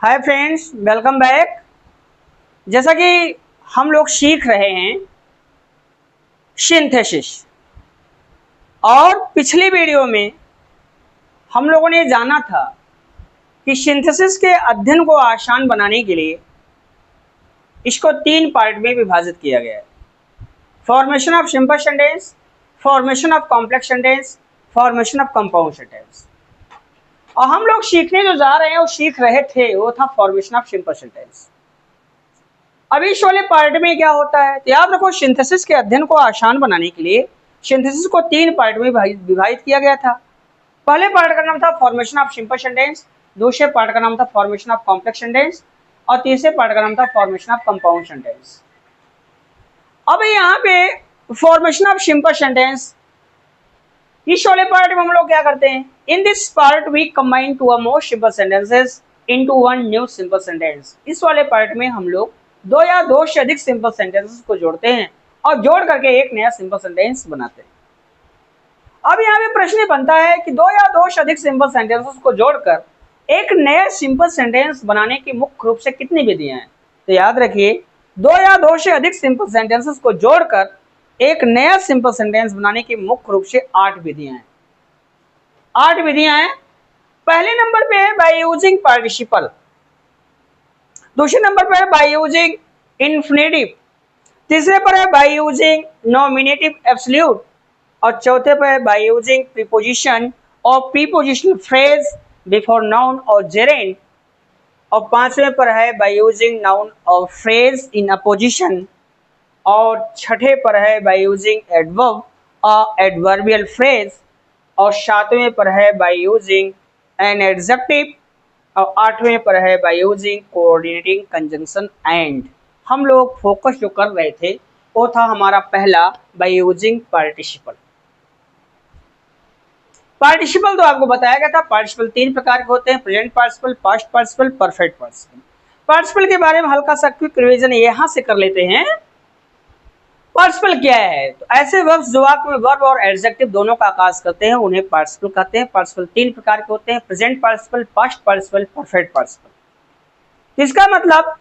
Hi friends, welcome back. जैसा कि हम लोग सीख रहे हैं सिंथेसिस, और पिछली वीडियो में हम लोगों ने जाना था कि सिंथेसिस के अध्ययन को आसान बनाने के लिए इसको 3 पार्ट में विभाजित किया गया है। Formation of simple sentence, formation of complex sentence, formation of compound sentence. और हम लोग सीखने जो जा रहे हैं वो सीख रहे थे वो था फॉर्मेशन ऑफ सिंपल सेंटेंस। अभी इस वाले पार्ट में क्या होता है तो याद रखो, सिंथेसिस के अध्ययन को आसान बनाने के लिए सिंथेसिस को 3 पार्ट में विभाजित किया गया था। पहले पार्ट का नाम था फॉर्मेशन ऑफ सिंपल सेंटेंस, दूसरे पार्ट का नाम था फॉर्मेशन ऑफ कॉम्प्लेक्स सेंटेंस और तीसरे पार्ट का नाम था फॉर्मेशन ऑफ कंपाउंड सेंटेंस। अब यहाँ पे फॉर्मेशन ऑफ सिंपल सेंटेंस, इस वाले पार्ट में हम लोग क्या करते हैं, in this part we combine two or more simple sentences into one new simple sentence. इस वाले पार्ट में हम लोग 2 या 2 से अधिक सिंपल सेंटेंसेस को जोड़ते हैं और जोड़ करके एक नया सिंपल सेंटेंस बनाते हैं। अब यहाँ पे प्रश्न बनता है कि 2 या 2 से अधिक सिंपल सेंटेंसेस को जोड़कर एक नया सिंपल सेंटेंस बनाने की मुख्य रूप से कितनी विधियां हैं। तो याद रखिए, 2 या 2 से अधिक सिंपल सेंटेंसेस को जोड़कर एक नया सिंपल सेंटेंस बनाने की मुख्य रूप से 8 विधियां हैं। 8 विधियां हैं। पहले नंबर पे है बाय यूजिंग पार्टिसिपल, दूसरे नंबर पर है बाय यूजिंग इन्फिनेटिव, तीसरे पर है बाय यूजिंग नॉमिनेटिव एब्सोल्यूट और चौथे पर है बाय यूजिंग प्रीपोजिशन और प्रीपोजिशनल फ्रेज बिफोर नाउन और जेरेंड और पांचवें पर है बाय यूजिंग नाउन और फ्रेज इन अपोजिशन और छठे पर है बाय यूजिंग एडवर्ब और एडवर्बियल फ्रेज और सातवें पर है बाय यूजिंग एन एडजेक्टिव और आठवें पर है by using coordinating conjunction and. हम लोग फोकस जो कर रहे थे वो था हमारा पहला बाय यूजिंग पार्टिसिपल। पार्टिसिपल तो आपको बताया गया था, पार्टिसिपल 3 प्रकार के होते हैं, present participle, past participle, perfect participle. Participle के बारे में हल्का सा क्विक रिवीजन यहां से कर लेते हैं। पार्टिसिपल क्या है, तो ऐसे वर्ब्स जो वाक्य में वर्ब और एडजेक्टिव दोनों का आकाश करते हैं उन्हें पार्टिसिपल कहते हैं। पार्टिसिपल 3 प्रकार के होते हैं, present participle, past participle, perfect participle. इसका मतलब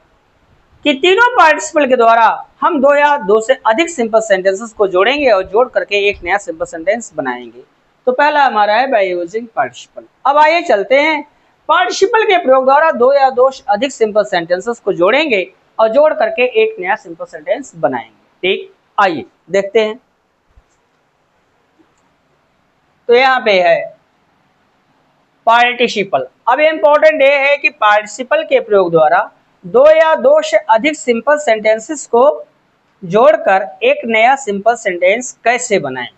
कि तीनों पार्टिसिपल के द्वारा हम 2 या 2 से अधिक सिंपल सेंटेंसेस को जोड़ेंगे और जोड़ करके एक नया सिंपल सेंटेंस बनाएंगे। तो पहला हमारा है बाय यूजिंग पार्टिसिपल। अब आइए चलते हैं, पार्टिसिपल के प्रयोग द्वारा 2 या 2 से अधिक सिंपल सेंटेंसेस को जोड़ेंगे और जोड़ करके एक नया सिंपल सेंटेंस बनाएंगे। ठीक, आइए देखते हैं। तो यहाँ पे है पार्टिसिपल। अब इंपॉर्टेंट ये है कि पार्टिसिपल के प्रयोग द्वारा 2 या 2 से अधिक सिंपल सेंटेंसेस को जोड़कर एक नया सिंपल सेंटेंस कैसे बनाएं,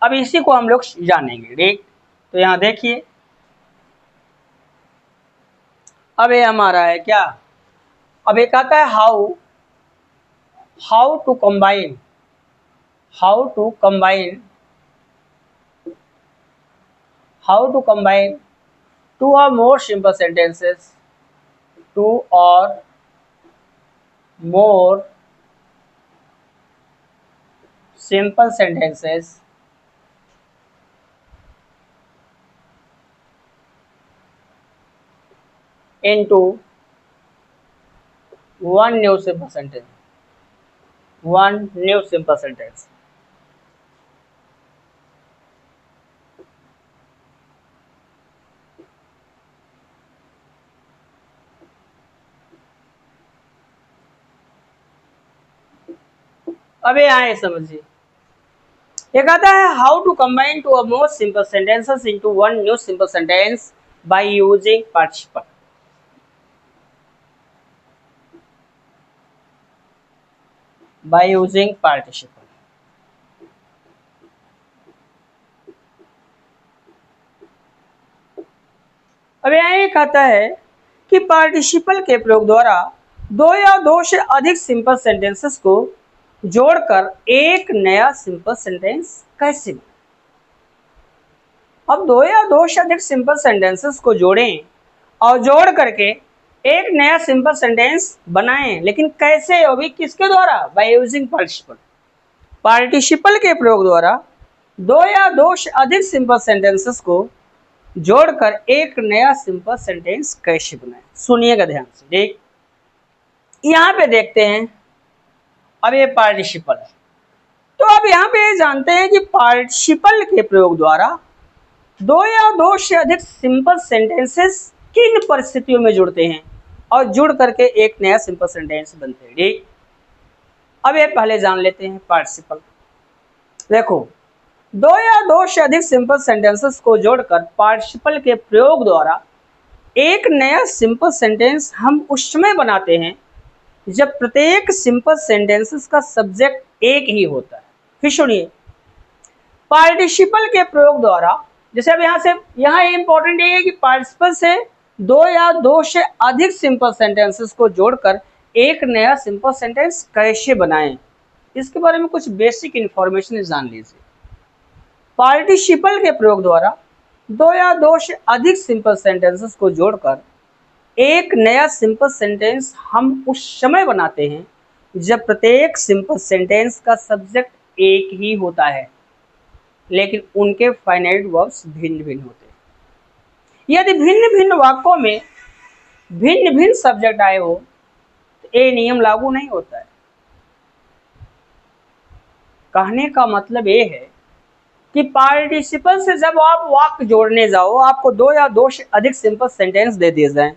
अब इसी को हम लोग जानेंगे। ठीक, तो यहाँ देखिए, अब ये हमारा है क्या, अब एक आता है how to combine two or more simple sentences into one new simple sentence। अब यहाँ समझिए, एक आता है how to combine two or more simple sentences into one new simple sentence by using participle. अब यहाँ एक आता है कि पार्टिसिपल के प्रयोग द्वारा 2 या 2 से अधिक सिंपल सेंटेंसेस को जोड़कर एक नया सिंपल सेंटेंस कैसे बनाएं। अब 2 या 2 से अधिक सिंपल सेंटेंसेस को जोड़ें और जोड़ करके एक नया सिंपल सेंटेंस बनाएं, लेकिन कैसे, अभी किसके द्वारा, बाय यूजिंग पार्टिसिपल। पार्टिसिपल के प्रयोग द्वारा 2 या 2 से अधिक सिंपल सेंटेंसेस को जोड़कर एक नया सिंपल सेंटेंस कैसे बनाएं। सुनिएगा ध्यान से। देख, यहां पे देखते हैं, अब ये पार्टिसिपल है, तो अब यहाँ पे जानते हैं कि पार्टिसिपल के प्रयोग द्वारा दो या दो से अधिक सिंपल सेंटेंसेस किन परिस्थितियों में जुड़ते हैं और जुड़ करके एक नया सिंपल सेंटेंस बनते हैं। ठीक, अब ये पहले जान लेते हैं पार्टिसिपल। देखो, दो या दो से अधिक सिंपल सेंटेंसेस को जोड़कर पार्टिसिपल के प्रयोग द्वारा एक नया सिंपल सेंटेंस हम उस समय बनाते हैं जब प्रत्येक सिंपल सेंटेंसेस का सब्जेक्ट एक ही होता है। फिर सुनिए, पार्टिसिपल के प्रयोग द्वारा, जैसे अब यहाँ इंपॉर्टेंट ये है कि पार्टिसिपल से दो या दो से अधिक सिंपल सेंटेंसेस को जोड़कर एक नया सिंपल सेंटेंस कैसे बनाएं, इसके बारे में कुछ बेसिक इंफॉर्मेशन जान लीजिए। पार्टिसिपल के प्रयोग द्वारा दो या दो से अधिक सिंपल सेंटेंसेस को जोड़कर एक नया सिंपल सेंटेंस हम उस समय बनाते हैं जब प्रत्येक सिंपल सेंटेंस का सब्जेक्ट एक ही होता है, लेकिन उनके फाइनाइट वर्ब्स भिन्न भिन्न होते हैं। यदि भिन्न भिन्न वाक्यों में भिन्न भिन्न सब्जेक्ट आए हो तो ये नियम लागू नहीं होता है। कहने का मतलब ये है कि पार्टिसिपल से जब आप वाक्य जोड़ने जाओ, आपको दो या दो से अधिक सिंपल सेंटेंस दे दिए जाएं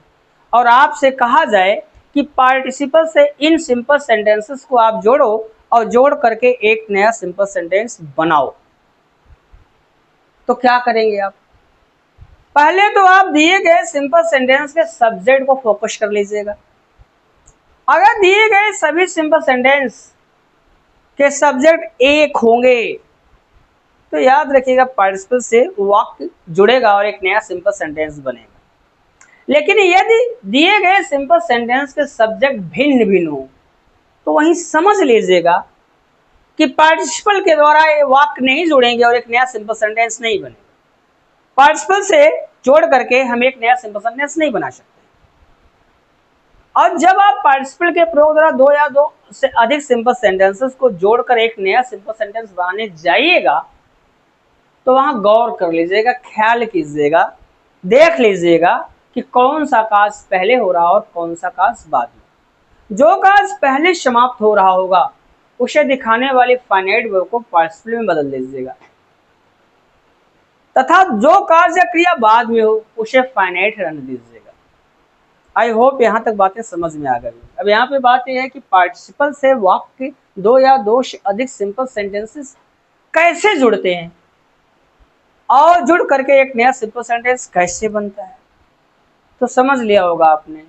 और आपसे कहा जाए कि पार्टिसिपल से इन सिंपल सेंटेंसेस को आप जोड़ो और जोड़ करके एक नया सिंपल सेंटेंस बनाओ, तो क्या करेंगे आप? पहले तो आप दिए गए सिंपल सेंटेंस के सब्जेक्ट को फोकस कर लीजिएगा। अगर दिए गए सभी सिंपल सेंटेंस के सब्जेक्ट एक होंगे तो याद रखिएगा पार्टिसिपल से वाक्य जुड़ेगा और एक नया सिंपल सेंटेंस बनेगा। लेकिन यदि दिए गए सिंपल सेंटेंस के सब्जेक्ट भिन्न भिन्न हो तो वहीं समझ लीजिएगा कि पार्टिसिपल के द्वारा ये वाक्य नहीं जुड़ेंगे और एक नया सिंपल सेंटेंस नहीं बनेगा। पार्टिसिपल से जोड़ करके हम एक नया सिंपल सेंटेंस नहीं बना सकते। और जब आप पार्टिसिपल के प्रयोग द्वारा दो या दो से अधिक सिंपल सेंटेंसेस को जोड़कर एक नया सिंपल सेंटेंस बनाने जाइएगा तो वहां गौर कर लीजिएगा, ख्याल कीजिएगा, देख लीजिएगा कि कौन सा काज पहले हो रहा और कौन सा काज बाद में। जो काज पहले समाप्त हो रहा होगा उसे दिखाने वाली फाइनाइट वर्ब को पार्टिसिपल में बदल दीजिएगा, तथा जो काज या क्रिया बाद में हो उसे फाइनाइट रहने दीजिएगा। आई होप यहाँ तक बातें समझ में आ गई। अब यहाँ पे बात यह है कि पार्टिसिपल से वाक्य दो या दो से अधिक सिंपल सेंटेंसेस कैसे जुड़ते हैं और जुड़ करके एक नया सिंपल सेंटेंस कैसे बनता है, तो समझ लिया होगा आपने।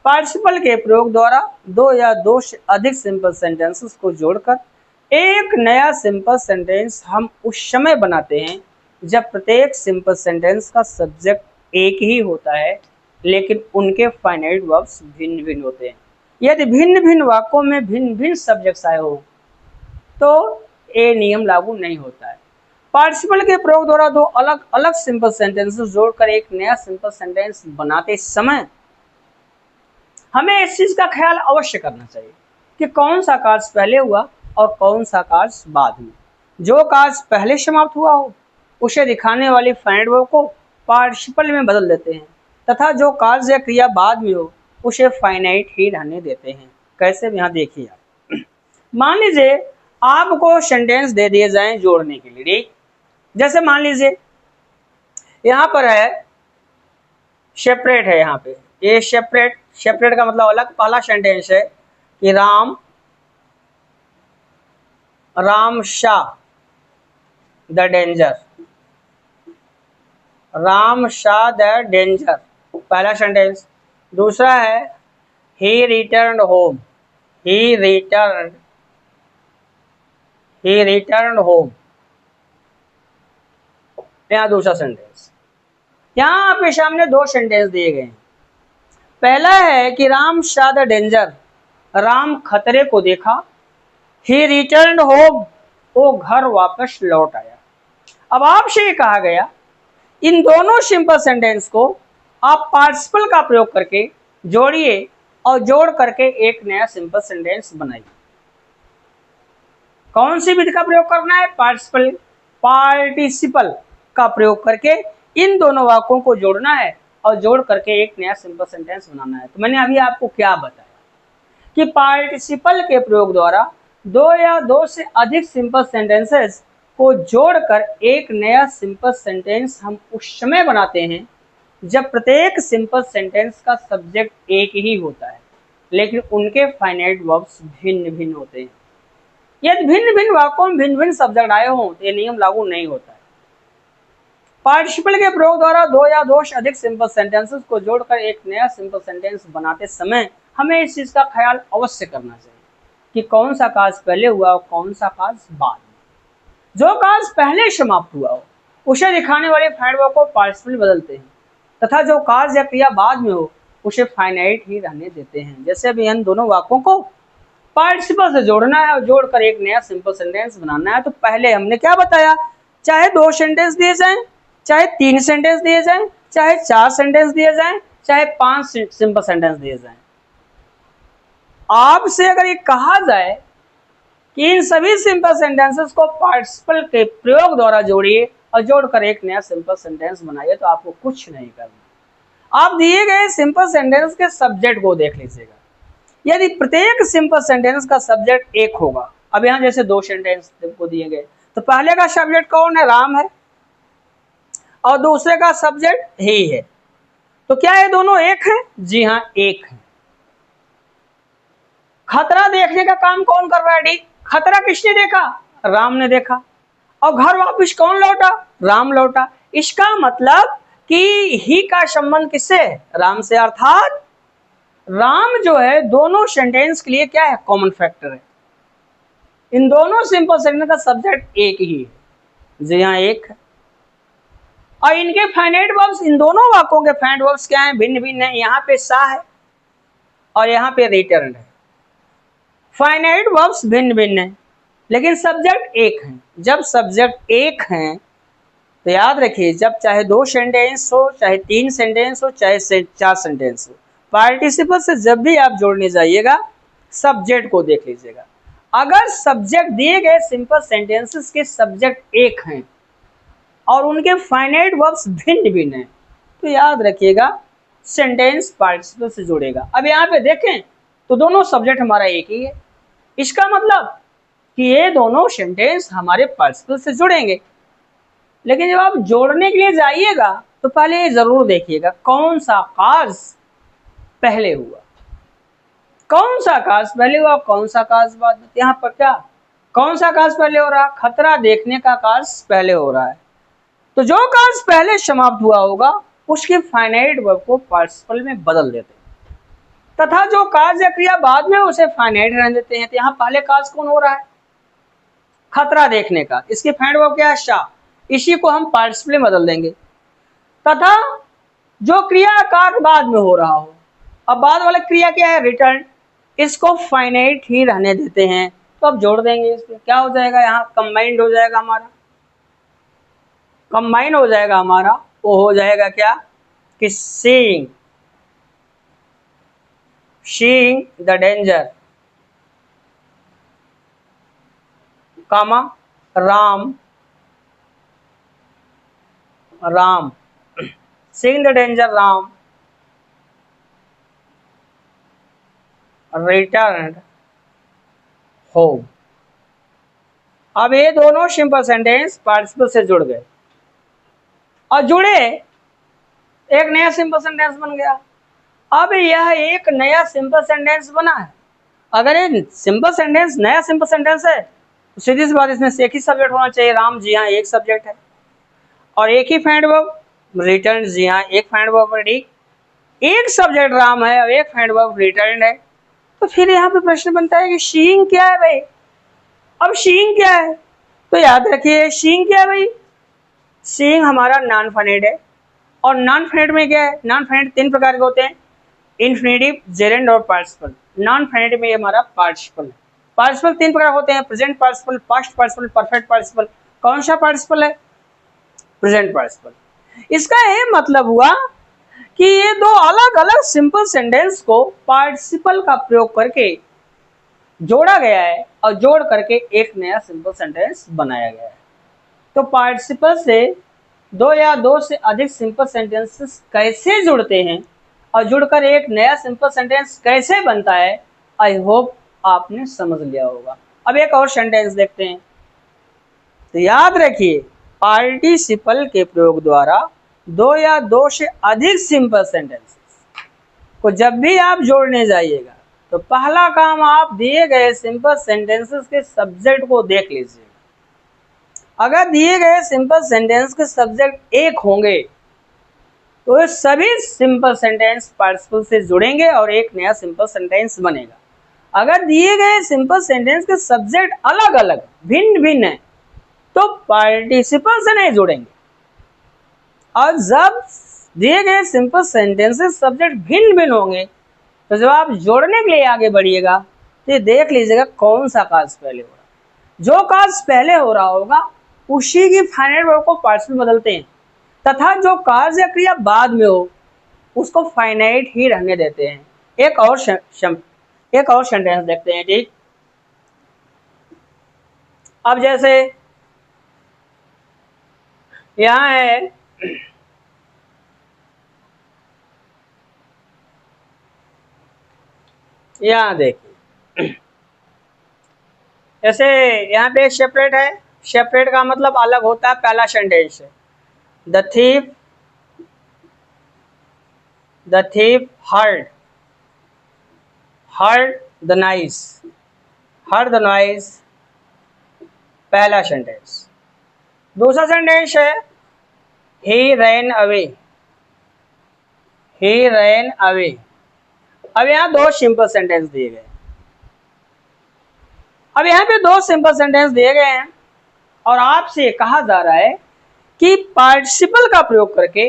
पार्टिसिपल के प्रयोग द्वारा दो या दो से अधिक सिंपल सेंटेंसेस को जोड़कर एक नया सिंपल सेंटेंस हम उस समय बनाते हैं जब प्रत्येक सिंपल सेंटेंस का सब्जेक्ट एक ही होता है, लेकिन उनके फाइनाइट वर्ब्स भिन्न भिन्न होते हैं। यदि भिन्न भिन्न वाक्यों में भिन्न भिन्न सब्जेक्ट्स आए हो तो ये नियम लागू नहीं होता है। पार्टिसिपल के प्रयोग द्वारा दो अलग अलग सिंपल सेंटेंसेस जोड़कर एक नया सिंपल सेंटेंस बनाते समय हमें इस चीज का ख्याल अवश्य करना चाहिए कि कौन सा कार्य पहले हुआ और कौन सा कार्य बाद में। जो कार्य पहले समाप्त हुआ हो उसे दिखाने वाली फाइनाइट वर्ब को पार्टिसिपल में बदल देते हैं, तथा जो कार्य या क्रिया बाद में हो उसे फाइनाइट ही रहने देते हैं। कैसे, यहाँ देखिए आप। मान लीजिए आपको सेंटेंस दे दिए जाएं जोड़ने के लिए, ठीक? जैसे मान लीजिए यहाँ पर है सेपरेट है, यहाँ पे ये सेपरेट का मतलब अलग। पहला सेंटेंस है कि Ram Shah the danger, Ram Shah the danger, पहला सेंटेंस। दूसरा है ही रिटर्न होम, ही रिटर्न होम, यहाँ दूसरा सेंटेंस। यहाँ आपके सामने दो सेंटेंस दिए गए हैं। पहला है कि राम शाह द डेंजर, राम खतरे को देखा। ही रिटर्न होम, वो घर वापस लौट आया। अब आपसे ये कहा गया इन दोनों सिंपल सेंटेंस को आप पार्टिसिपल का प्रयोग करके जोड़िए और जोड़ करके एक नया सिंपल सेंटेंस बनाइए। कौन सी विधि का प्रयोग करना है? पार्टिसिपल का प्रयोग करके इन दोनों वाक्यों को जोड़ना है और जोड़ करके एक नया सिंपल सेंटेंस बनाना है। तो मैंने अभी आपको क्या बताया कि पार्टिसिपल के प्रयोग द्वारा दो या दो से अधिक सिंपल सेंटेंसेस को जोड़कर एक नया सिंपल सेंटेंस हम उस समय बनाते हैं जब प्रत्येक सिंपल सेंटेंस का सब्जेक्ट एक ही होता है, लेकिन उनके फाइनाइट वर्ब्स भिन्न भिन्न होते हैं। यदि भिन्न भिन्न वाक्यों में भिन्न भिन्न सब्जेक्ट आए हों तो ये नियम लागू नहीं होता है। पार्टिसिपल के प्रयोग द्वारा दो या दो से अधिक सिंपल सेंटेंसेस को जोड़कर एक नया सिंपल सेंटेंस बनाते समय हमें इस चीज का ख्याल अवश्य करना चाहिए कि कौन सा काज पहले हुआ और कौन सा काज बाद में। जो काज पहले समाप्त हुआ हो उसे दिखाने वाले फाइनाइट वर्ब को पार्टिसिपल बदलते हैं तथा जो काज या क्रिया बाद में हो उसे फाइनाइट ही रहने देते हैं। जैसे अभी इन दोनों वाक्यों को पार्टिसिपल से जोड़ना है और जोड़कर एक नया सिंपल सेंटेंस बनाना है, तो पहले हमने क्या बताया, चाहे 2 सेंटेंस दिए जाएं, चाहे 3 सेंटेंस दिए जाएं, चाहे 4 सेंटेंस दिए जाएं, चाहे 5 सिंपल सेंटेंस दिए जाएं, आपसे अगर ये कहा जाए कि इन सभी सिंपल सेंटेंसेस को पार्टिसिपल के प्रयोग द्वारा जोड़िए और जोड़कर एक नया सिंपल सेंटेंस बनाइए, तो आपको कुछ नहीं करना। आप दिए गए सिंपल सेंटेंस के सब्जेक्ट को देख लीजिएगा। यदि प्रत्येक सिंपल सेंटेंस का सब्जेक्ट एक होगा, अब यहाँ जैसे 2 सेंटेंस को दिए गए तो पहले का सब्जेक्ट कौन है, राम है, और दूसरे का सब्जेक्ट ही है, तो क्या ये दोनों एक है? जी हाँ, एक है। खतरा देखने का काम कौन कर रहा है? डी। खतरा किसने देखा? राम ने देखा। और घर वापस कौन लौटा? राम लौटा। इसका मतलब कि ही का संबंध किससे? राम से, अर्थात राम जो है दोनों सेंटेंस के लिए क्या है? कॉमन फैक्टर है। इन दोनों सिंपल सेंटेंस का सब्जेक्ट एक ही है। जी हाँ, एक है। और इनके फाइनाइट वर्ब्स, इन दोनों वाक्यों के फाइनाइट वर्ब्स क्या है? भिन्न भिन्न है। यहाँ पे सा है और यहाँ पे रिटर्न है। फाइनाइट वर्ब्स भिन्न भिन्न है लेकिन सब्जेक्ट एक है। जब सब्जेक्ट एक है तो याद रखिए, जब चाहे 2 सेंटेंस हो, चाहे 3 सेंटेंस हो, चाहे 4 सेंटेंस हो, पार्टिसिपल से जब भी आप जोड़ने जाइएगा सब्जेक्ट को देख लीजिएगा। अगर सब्जेक्ट दिए गए सिंपल सेंटेंसेस के सब्जेक्ट एक हैं और उनके फाइनाइट वर्ब्स भिन्न भिन्न हैं तो याद रखिएगा सेंटेंस पार्टिसिपल से जुड़ेगा। अब यहाँ पे देखें तो दोनों सब्जेक्ट हमारा एक ही है। इसका मतलब कि ये दोनों सेंटेंस हमारे पार्टिसिपल से जुड़ेंगे। लेकिन जब आप जोड़ने के लिए जाइएगा तो पहले ये जरूर देखिएगा कौन सा काज पहले हुआ, कौन सा काज पहले हुआ, कौन सा काज बाद में। यहाँ पर क्या, कौन सा काज पहले हो रहा है? खतरा देखने का काज पहले हो रहा है। तो जो काज पहले समाप्त हुआ होगा उसके फाइनाइट वर्ब को पार्टिसिपल में बदल देते हैं तथा जो काज या क्रिया बाद में उसे फाइनाइट रहने देते हैं। तो यहाँ पहले काज कौन हो रहा है? खतरा देखने का। इसके फाइनाइट वर्ब क्या है? शा। इसी को हम पार्टिसिपल में बदल देंगे। तथा जो क्रिया कार्य बाद में हो रहा हो, अब बाद वाला क्रिया क्या है? रिटर्न। इसको फाइनाइट ही रहने देते हैं। तो अब जोड़ देंगे इसमें, क्या हो जाएगा? यहाँ कंबाइंड हो जाएगा हमारा, कंबाइन हो जाएगा हमारा। वो हो जाएगा क्या कि seeing the danger, comma Ram seeing the danger Ram returned home. अब ये दोनों सिंपल सेंटेंस पार्टिसिपल से जुड़ गए और जुड़े एक नया सिंपल सेंटेंस बन गया। अब यह एक नया सिंपल सेंटेंस बना है। अगर ये सिंपल सेंटेंस नया सिंपल सेंटेंस है तो सीधी सी बात, इसमें से एक ही सब्जेक्ट होना चाहिए, राम। जी हाँ, एक सब्जेक्ट है। और एक ही फाइनाइट वर्ब रिटर्न। जी हाँ, एक फाइनाइट वर्ब है। एक सब्जेक्ट राम है और एक फाइनाइट वर्ब रिटर्न है। तो फिर यहाँ पे प्रश्न बनता है कि सीइंग क्या है भाई? अब सीइंग क्या है? तो याद रखिए सीइंग क्या है भाई? सीइंग हमारा नॉन फाइनाइट है। और नॉन फाइनाइट में क्या है? नॉन फाइनाइट 3 प्रकार के होते हैं, इन्फिनेटिव, जेरेंड और पार्टिसिपल। नॉन फाइनाइट में हमारा पार्टिसिपल है। पार्टिसिपल 3 प्रकार होते हैं, present participle, past participle, perfect participle. कौन सा पार्टिसिपल है? Present participle. इसका ये मतलब हुआ कि ये 2 अलग अलग सिंपल सेंटेंस को पार्टिसिपल का प्रयोग करके जोड़ा गया है और जोड़ करके एक नया सिंपल सेंटेंस बनाया गया है। तो पार्टिसिपल से दो या दो से अधिक सिंपल सेंटेंसेस कैसे जुड़ते हैं और जुड़कर एक नया सिंपल सेंटेंस कैसे बनता है, आई होप आपने समझ लिया होगा। अब एक और सेंटेंस देखते हैं। तो याद रखिए, पार्टिसिपल के प्रयोग द्वारा दो या दो से अधिक सिंपल सेंटेंसेस को जब भी आप जोड़ने जाइएगा तो पहला काम आप दिए गए सिंपल सेंटेंसेस के सब्जेक्ट को देख लीजिएगा। अगर दिए गए सिंपल सेंटेंस के सब्जेक्ट एक होंगे तो ये सभी सिंपल सेंटेंस पार्टिसिपल से जुड़ेंगे और एक नया सिंपल सेंटेंस बनेगा। अगर दिए गए सिंपल सेंटेंस के सब्जेक्ट अलग अलग भिन्न भिन्न है तो पार्टिसिपल से नहीं जुड़ेंगे। और जब दिए गए सिंपल सेंटेंसेस सब्जेक्ट भिन्न भिन्न होंगे तो जब आप जोड़ने के लिए आगे बढ़िएगा तो ये देख लीजिएगा कौन सा कार्य पहले हो रहा है। जो कार्य पहले हो रहा होगा उसी की फाइनाइट वर्ब को पार्टिसिपल बदलते हैं, तथा जो कार्य या क्रिया बाद में हो उसको फाइनाइट ही रहने देते हैं। एक और सेंटेंस देखते हैं। ठीक, अब जैसे यहाँ है, यहाँ देखिए, जैसे यहाँ पे सेपरेट है। सेपरेट का मतलब अलग होता है। पहला सेंटेंस है, the thief heard the noise, पहला सेंटेंस। दूसरा सेंटेंस है, he ran away। अब यहाँ दो सिंपल सेंटेंस दिए गए। अब यहाँ पे दो सिंपल सेंटेंस दिए गए हैं और आपसे कहा जा रहा है कि पार्टिसिपल का प्रयोग करके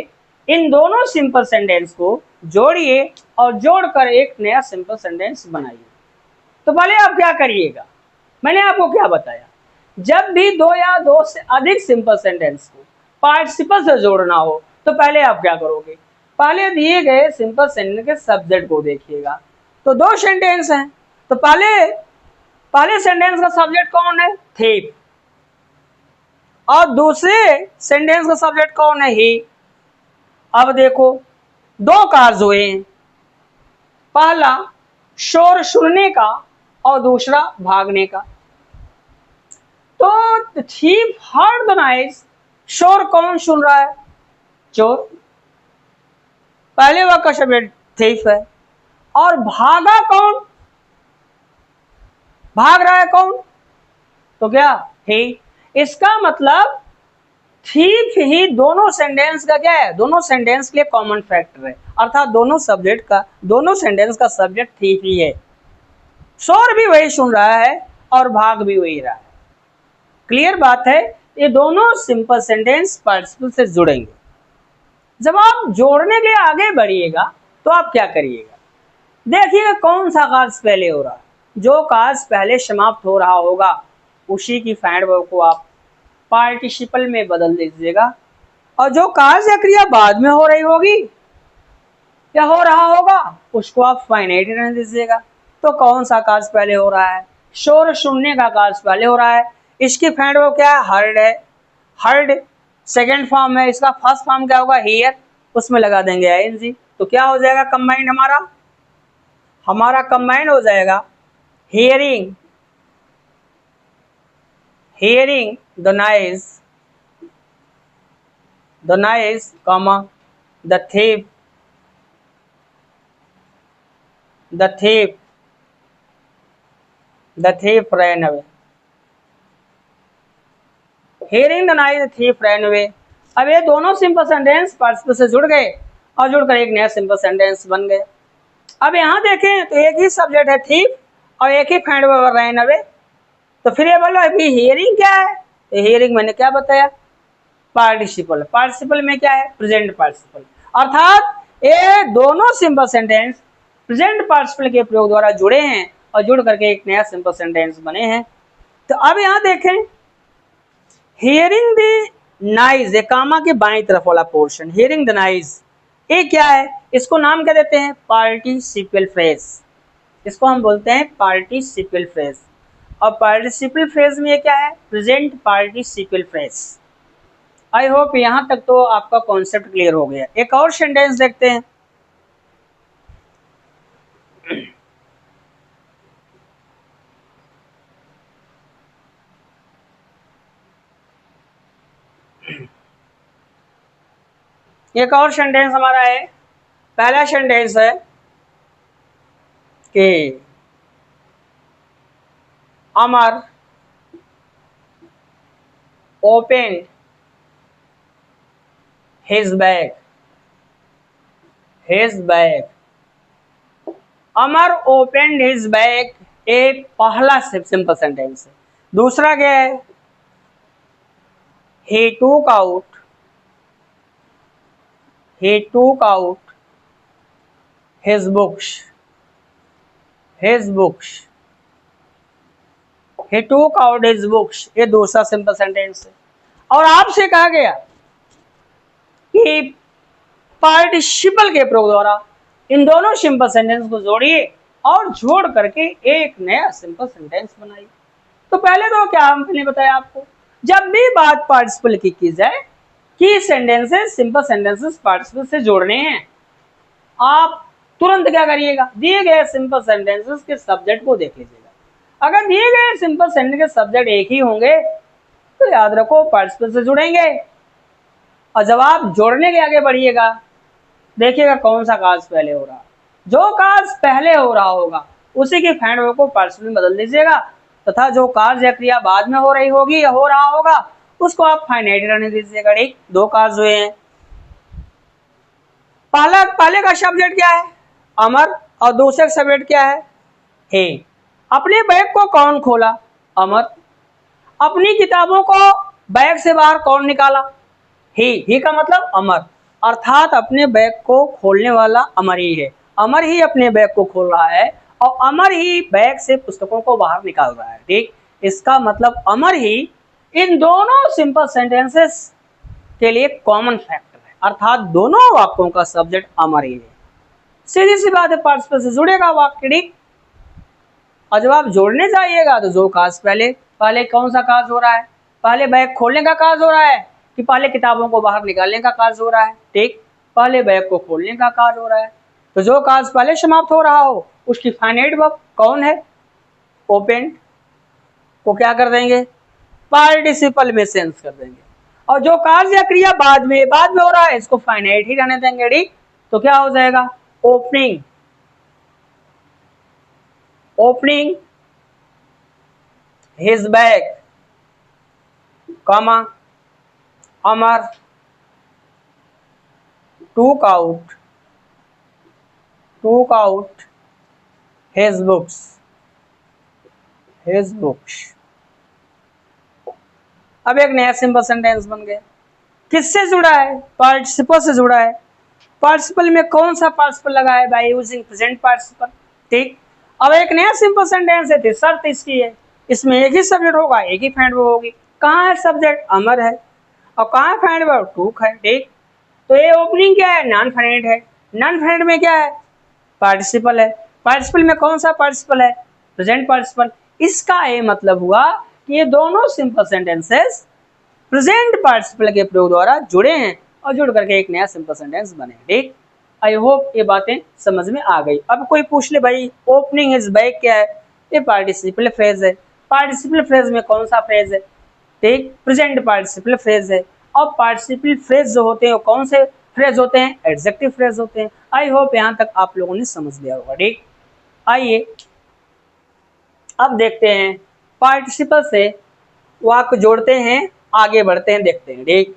इन दोनों सिंपल सेंटेंस को जोड़िए और जोड़कर एक नया सिंपल सेंटेंस बनाइए। तो पहले आप क्या करिएगा, मैंने आपको क्या बताया, जब भी दो या दो से अधिक सिंपल सेंटेंस को पार्टिसिपल से जोड़ना हो तो पहले आप क्या करोगे, पहले दिए गए सिंपल सेंटेंस के सब्जेक्ट को देखिएगा। तो दो सेंटेंस हैं, तो पहले सेंटेंस का सब्जेक्ट कौन है, थीफ, और दूसरे सेंटेंस का सब्जेक्ट कौन है, ही। अब देखो दो कार्य हुए हैं, पहला शोर सुनने का और दूसरा भागने का। तो थीफ हर्ड द नॉइज, शोर कौन सुन रहा है, चोर, पहले वाक्य का सब्जेक्ट थीफ है। और भागा कौन, भाग रहा है कौन, तो क्या, ही। इसका मतलब थीफ ही दोनों सेंटेंस का क्या है, दोनों सेंटेंस के लिए कॉमन फैक्टर है, अर्थात दोनों सेंटेंस का सब्जेक्ट थीफ ही है। शोर भी वही सुन रहा है और भाग भी वही रहा है। क्लियर बात है, ये दोनों सिंपल सेंटेंस पार्टिसिपल से जुड़ेंगे। जब आप जोड़ने के लिए आगे बढ़िएगा तो आप क्या करिएगा, देखिएगा कौन सा कार्य पहले हो रहा है। जो कार्य पहले समाप्त हो रहा होगा उसी की फाइनाइट वर्ब को आप पार्टिसिपल में बदल दीजिएगा, और जो कार्य या क्रिया बाद में हो रही होगी या हो रहा होगा उसको आप फाइनाइट रहने दीजिएगा। तो कौन सा कार्य पहले हो रहा है, शोर सुनने का कार्य पहले हो रहा है, इसकी फाइनाइट वर्ब क्या है, हर्ड है। हर्ड सेकेंड फॉर्म है, इसका फर्स्ट फॉर्म क्या होगा, हियर, उसमें लगा देंगे आईएनजी। तो क्या हो जाएगा कंबाइंड, हमारा कंबाइंड हो जाएगा, hearing the noise, comma, the thief ran away। Hearing the noise, the thief ran away। अब ये दोनों सिंपल सेंटेंस पार्टिसिपल से जुड़ गए और जुड़कर एक नया सिंपल सेंटेंस बन गए। अब यहाँ देखें तो एक ही सब्जेक्ट है थीफ और एक ही फाइंड वर्ब रैन अवे। तो फिर ये बोलो अभी हियरिंग क्या है, तो हियरिंग मैंने क्या बताया, पार्टिसिपल। पार्टिसिपल में क्या है, प्रेजेंट पार्टिसिपल। अर्थात ये दोनों सिंपल सेंटेंस प्रेजेंट पार्टिसिपल के प्रयोग द्वारा जुड़े हैं और जुड़ करके एक नया सिंपल सेंटेंस बने हैं। तो अब यहाँ देखें, हियरिंग द नाइज, ये कामा के बाईं तरफ वाला पोर्शन, हियरिंग द नाइज, ये क्या है, इसको नाम क्या देते हैं, पार्टिसिपल फ्रेज। इसको हम बोलते हैं पार्टिसिपल फ्रेज। और पार्टिसिपल फ्रेज में ये क्या है, present participle phrase. I hope यहां तक तो आपका कॉन्सेप्ट क्लियर हो गया। एक और सेंटेंस देखते हैं। एक और सेंटेंस हमारा है, पहला सेंटेंस है कि Amar open his bag, his bag. Amar open his bag एक पहला सिंपल सेंटेंस है। दूसरा क्या है, he took out, he took out his books, his books, he took out his books, ये दूसरा सिंपल सेंटेंस है। और आपसे कहा गया कि पार्टिसिपल के प्रयोग द्वारा इन दोनों सिंपल सेंटेंस को जोड़िए और जोड़ करके एक नया सिंपल सेंटेंस बनाइए। तो पहले तो क्या हमने बताया आपको, जब भी बात पार्टिसिपल की जाए कि सेंटेंसेस सिंपल सेंटेंसेस पार्टिसिपल से जोड़ने हैं, आप तुरंत क्या करिएगा, दिए गए सिंपल सेंटेंसेस के सब्जेक्ट को देख लीजिएगा। अगर दिए गए सिंपल सेंटेंस के सब्जेक्ट एक ही होंगे तो याद रखो पार्टिसिपल से जुड़ेंगे। और जब आप जोड़ने के आगे बढ़िएगा, देखिएगा कौन सा काज पहले हो रहा, जो काज पहले हो रहा होगा उसी की फाइंड वर्ब को पार्टिसिपल में बदल दीजिएगा, तथा जो कार्य या क्रिया बाद में हो रही होगी या हो रहा होगा उसको आप फाइनाइट रहने दीजिएगा। ठीक, दो काज हुए हैं। पहले का सब्जेक्ट क्या है, अमर, और दूसरे का सब्जेक्ट क्या है, हे। अपने बैग को कौन खोला, अमर। अपनी किताबों को बैग से बाहर कौन निकाला, ही का मतलब अमर, अर्थात अपने बैग को खोलने वाला अमर ही है। अमर ही अपने बैग को खोल रहा है और अमर ही बैग से पुस्तकों को बाहर निकाल रहा है। ठीक, इसका मतलब अमर ही इन दोनों सिंपल सेंटेंसेस के लिए कॉमन फैक्टर है, अर्थात दोनों वाक्यों का सब्जेक्ट अमर ही है। सीधी सी बात है, पार्टिसिपल से जुड़ेगा वाक्य। ठीक, और जब आप जोड़ने जाइएगा तो जो काज पहले कौन सा काज हो रहा है, पहले बैग खोलने का काज हो रहा है कि पहले किताबों को बाहर निकालने का काज हो रहा है। ठीक, पहले बैग को खोलने का काज हो रहा है। तो जो काज पहले समाप्त हो रहा हो उसकी फाइनाइट वर्ब कौन है, ओपन, को क्या कर देंगे, पार्टिसिपल में सेंस कर देंगे। और जो कार्य या क्रिया बाद में हो रहा है इसको फाइनाइट ही रहने देंगे। ठीक, तो क्या हो जाएगा, opening, opening his bag, comma, Amar took out his books, his books। अब एक नया सिंपल सेंटेंस बन गया। किससे जुड़ा है, पार्टिसिपल से जुड़ा है। पार्टिसिपल में कौन सा पार्टिसिपल लगा है, बाय यूजिंग प्रेजेंट पार्टिसिपल। ठीक, अब एक नया सिंपल सेंटेंस है तो शर्त इसकी है, इसमें एक ही सब्जेक्ट होगा, एक ही फाइंड वर्ब होगी। कहाँ है सब्जेक्ट, अमर है, और कहाँ है फाइंड वर्ब, टूक है। ठीक, तो ये ओपनिंग क्या है, नॉन फाइनाइट है। नॉन फाइनाइट में क्या है, पार्टिसिपल है। पार्टिसिपल में कौन सा पार्टिसिपल है, प्रेजेंट पार्टिसिपल। इसका ये मतलब हुआ कि ये दोनों सिंपल सेंटेंसेस प्रेजेंट पार्टिसिपल के प्रयोग द्वारा जुड़े हैं और जुड़ करके एक नया सिंपल सेंटेंस बने। ठीक, आई होप ये बातें समझ में आ गई। अब कोई पूछ ले भाई ओपनिंग हिज बैग क्या है, ये पार्टिसिपल फ्रेज है। पार्टिसिपल फ्रेज में कौन सा फ्रेज है, ठीक, प्रेजेंट पार्टिसिपल फ्रेज है। और पार्टिसिपल फ्रेज जो होते हैं वो कौन से फ्रेज होते हैं, एडजेक्टिव फ्रेज होते हैं। आई होप यहाँ तक आप लोगों ने समझ लिया होगा। ठीक, आइए अब देखते हैं पार्टिसिपल से वाक्य जोड़ते हैं, आगे बढ़ते हैं, देखते हैं। ठीक,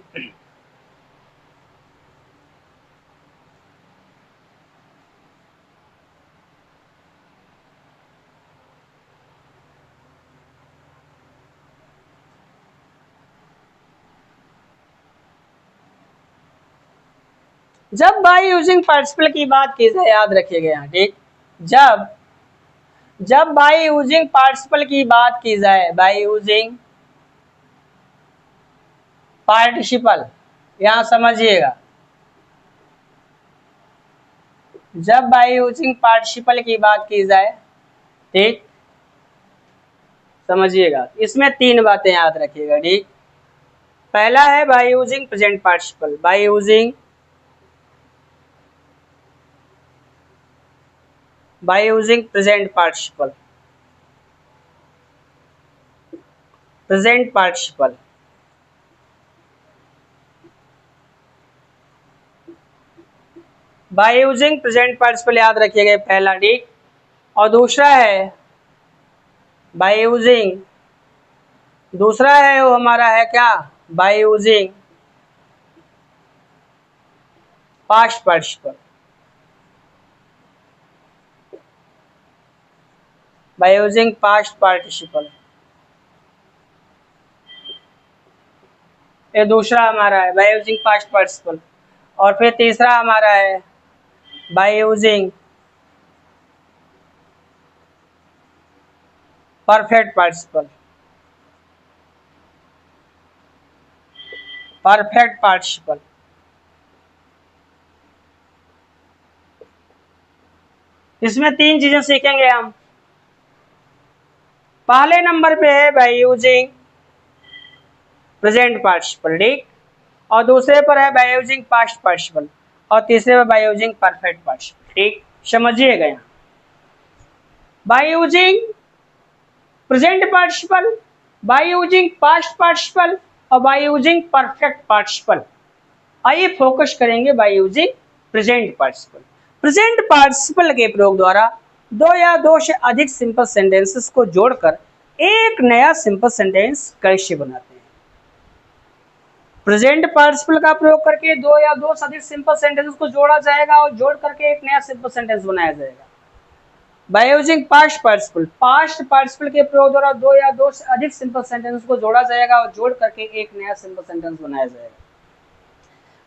जब बाय यूजिंग पार्टिसिपल की बात की जाए, याद रखिएगा यहाँ। ठीक, जब बाय यूजिंग पार्टिसिपल की बात की जाए, बाय यूजिंग पार्टिसिपल, यहाँ समझिएगा, जब बाय यूजिंग पार्टिसिपल की बात की जाए, ठीक, समझिएगा, इसमें तीन बातें याद रखिएगा। ठीक, पहला है bye using present participle, by using present participle, present participle. By using present participle याद रखिएगा पहला, ठीक। और दूसरा है बाय यूजिंग, दूसरा है वो हमारा है क्या, bye using past participle, by using past participle. ये दूसरा हमारा है बाय यूजिंग पास्ट पार्टिसिपल। और फिर तीसरा हमारा है bye using perfect participle, perfect participle. इसमें तीन चीजें सीखेंगे हम। पहले नंबर पे है बाय यूजिंग प्रेजेंट पार्टिसिपल, ठीक। और दूसरे पर है बाय यूजिंग पास्ट पार्टिसिपल, और तीसरे पर बाय यूजिंग परफेक्ट पार्टिसिपल, ठीक। समझिएगा यहाँ bye using present participle, by using past participle और बाय यूजिंग परफेक्ट पार्टिसिपल। आइए फोकस करेंगे bye using present participle. Present participle के प्रयोग द्वारा दो या दो से अधिक सिंपल सेंटेंसेस को जोड़कर एक नया सिंपल सेंटेंस कैसे बनाते हैं। प्रेजेंट पार्टिसिपल का प्रयोग करके दो या दो से अधिक सिंपल सेंटेंसेस को जोड़ा जाएगा और जोड़ करके एक नया सिंपल सेंटेंस बनाया जाएगा। Bye using past participle, past participle के प्रयोग द्वारा दो या दो से अधिक सिंपल सेंटेंस को जोड़ा जाएगा और जोड़ करके एक नया सिंपल सेंटेंस बनाया जाएगा।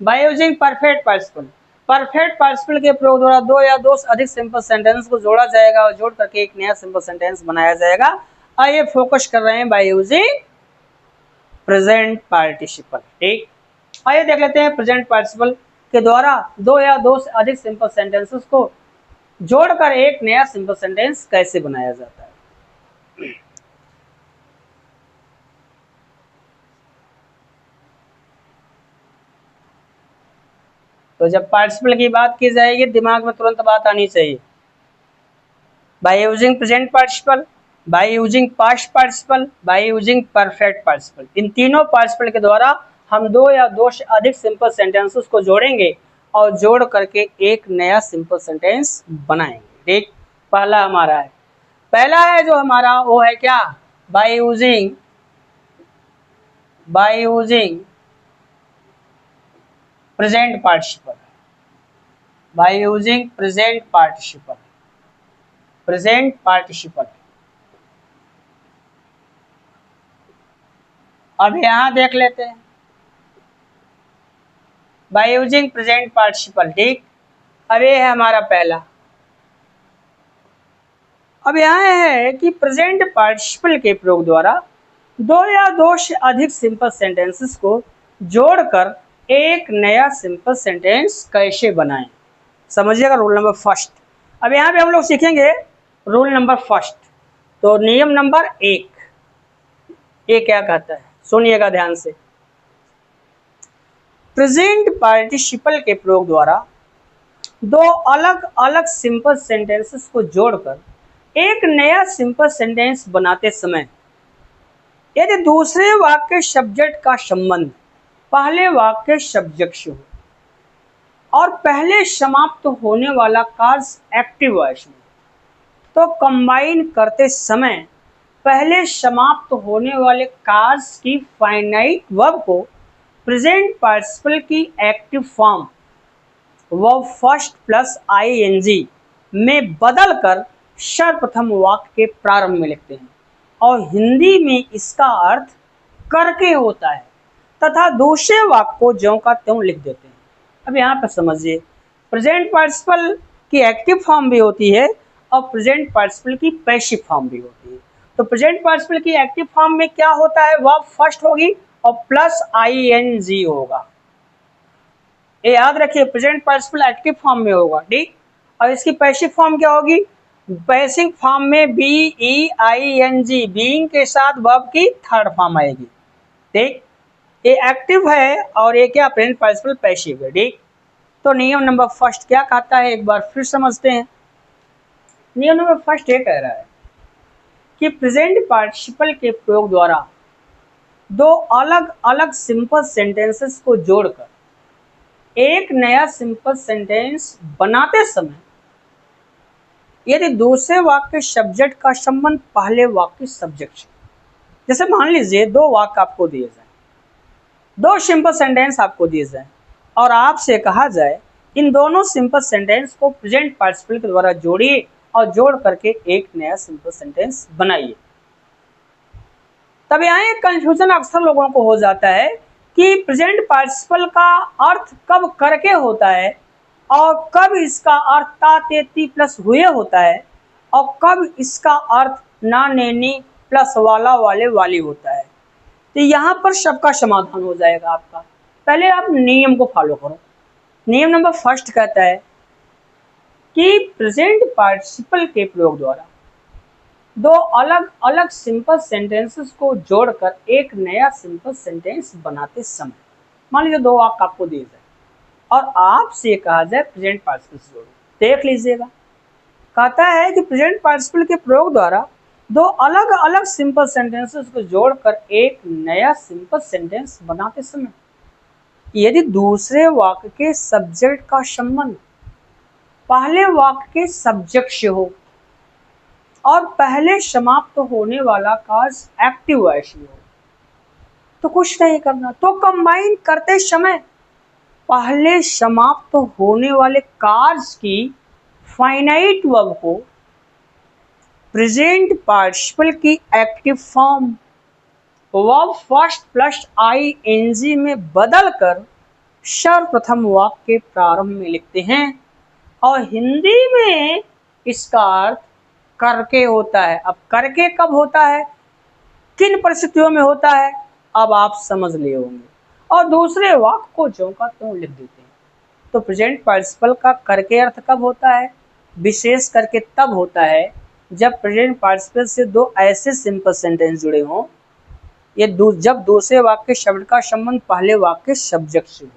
Bye using perfect participle, perfect participle के प्रयोग द्वारा दो या दो से अधिक सिंपल सेंटेंस को जोड़ा जाएगा और जोड़ करके एक नया सिंपल सेंटेंस बनाया जाएगा। आइए फोकस कर रहे हैं बाय यूजिंग प्रेजेंट पार्टिसिपल, ठीक। आइए देख लेते हैं प्रेजेंट पार्टिसिपल के द्वारा दो या दो से अधिक सिंपल सेंटेंसेस को जोड़कर एक नया सिंपल सेंटेंस कैसे बनाया जाता है। तो जब पार्टिसिपल की बात की जाएगी दिमाग में तुरंत बात आनी चाहिए by using present participle, by using past participle, by using perfect participle. इन तीनों पार्टिसिपल के द्वारा हम दो या दो से अधिक सिंपल सेंटेंसेस को जोड़ेंगे और जोड़ करके एक नया सिंपल सेंटेंस बनाएंगे, ठीक। पहला हमारा है, पहला है जो हमारा वो है क्या, bye using present participle, by using present participle, present participle. अब यहां देख लेते हैं बाय यूजिंग प्रेजेंट पार्टिसिपल, ठीक। अब ये है हमारा पहला। अब यहाँ है कि प्रेजेंट पार्टिसिपल के प्रयोग द्वारा दो या दो से अधिक सिंपल सेंटेंसेस को जोड़कर एक नया सिंपल सेंटेंस कैसे बनाएं। समझिएगा रूल नंबर फर्स्ट। अब यहाँ पे हम लोग सीखेंगे रूल नंबर फर्स्ट। तो नियम नंबर एक, ये क्या कहता है सुनिएगा ध्यान से। प्रेजेंट पार्टिसिपल के प्रयोग द्वारा दो अलग अलग सिंपल सेंटेंसेस को जोड़कर एक नया सिंपल सेंटेंस बनाते समय यदि दूसरे वाक्य सब्जेक्ट का संबंध पहले वाक्य सब्जेक्ट से हो और पहले समाप्त होने वाला कार्य एक्टिव वॉइस में, तो कंबाइन करते समय पहले समाप्त होने वाले कार्य की फाइनाइट वर्ब को प्रेजेंट पार्टिसिपल की active form verb first plus I N G में बदलकर सर्वप्रथम वाक्य के प्रारंभ में लिखते हैं और हिंदी में इसका अर्थ करके होता है तथा दूसरे वाक्य को ज्यों का त्यों लिख देते हैं। अब यहाँ पर समझिए, प्रेजेंट पार्टिसिपल की एक्टिव फॉर्म भी होती है और प्रेजेंट पार्टिसिपल की पैसिव फॉर्म भी होती है। तो प्रेजेंट पार्टिसिपल की एक्टिव फॉर्म में क्या होता है, वर्ब फर्स्ट होगी और प्लस आईएनजी होगा। ये याद रखिए, प्रेजेंट पार्टिसिपल एक्टिव फॉर्म में होगा, ठीक। और इसकी पैसिव फॉर्म क्या होगी, पैसिव फॉर्म में BEING बीइंग के साथ वर्ब की थर्ड फॉर्म आएगी, ठीक। ये एक्टिव है और ये क्या प्रेजेंट पार्टिसिपल पैसिव है। ठीक, तो नियम नंबर फर्स्ट क्या कहता है एक बार फिर समझते हैं। नियम नंबर फर्स्ट ये कह रहा है कि प्रेजेंट पार्टिसिपल के प्रयोग द्वारा दो अलग अलग सिंपल सेंटेंसेस को जोड़कर एक नया सिंपल सेंटेंस बनाते समय यदि दूसरे वाक्य सब्जेक्ट का संबंध पहले वाक्य सब्जेक्ट से, जैसे मान लीजिए दो वाक्य आपको दिए जाए, दो सिंपल सेंटेंस आपको दिए जाए और आपसे कहा जाए इन दोनों सिंपल सेंटेंस को प्रेजेंट पार्टिसिपल के द्वारा जोड़िए और जोड़ करके एक नया सिंपल सेंटेंस बनाइए। तब यहाँ एक कंफ्यूजन अक्सर लोगों को हो जाता है कि प्रेजेंट पार्टिसिपल का अर्थ कब करके होता है और कब इसका अर्थ ता ते ती प्लस हुए होता है और कब इसका अर्थ ना नैनी प्लस वाला वाले वाली होता है। तो यहाँ पर सबका समाधान हो जाएगा आपका। पहले आप नियम को फॉलो करो। नियम नंबर फर्स्ट कहता है कि प्रेजेंट पार्टिसिपल के प्रयोग द्वारा दो अलग अलग सिंपल सेंटेंसेस को जोड़कर एक नया सिंपल सेंटेंस बनाते समय, मान लीजिए दो वाक्य आपको दिए जाए और आपसे कहा जाए प्रेजेंट पार्टिसिपल से जोड़ो, देख लीजिएगा। कहता है कि प्रेजेंट पार्टिसिपल के प्रयोग द्वारा दो अलग अलग सिंपल सेंटेंसेस को जोड़कर एक नया सिंपल सेंटेंस बनाते समय यदि दूसरे वाक्य के सब्जेक्ट का संबंध पहले वाक्य के सब्जेक्ट से हो और पहले समाप्त होने वाला कार्य एक्टिव वॉइस में हो तो कुछ नहीं करना, तो कंबाइन करते समय पहले समाप्त होने वाले कार्य की फाइनाइट वर्ब को प्रेजेंट पार्टिसिपल की active form verb first plus I N G में बदलकर सर्वप्रथम वाक्य के प्रारंभ में लिखते हैं और हिंदी में इसका अर्थ करके होता है। अब करके कब होता है, किन परिस्थितियों में होता है, अब आप समझ लिए होंगे। और दूसरे वाक्य को ज्यों का त्यों लिख देते हैं। तो प्रेजेंट पार्टिसिपल का करके अर्थ कब होता है, विशेष करके तब होता है जब प्रेजेंट पार्टिसिपल से दो ऐसे सिंपल सेंटेंस जुड़े हों ये जब दूसरे वाक्य शब्द का संबंध पहले वाक्य सब्जेक्ट से हो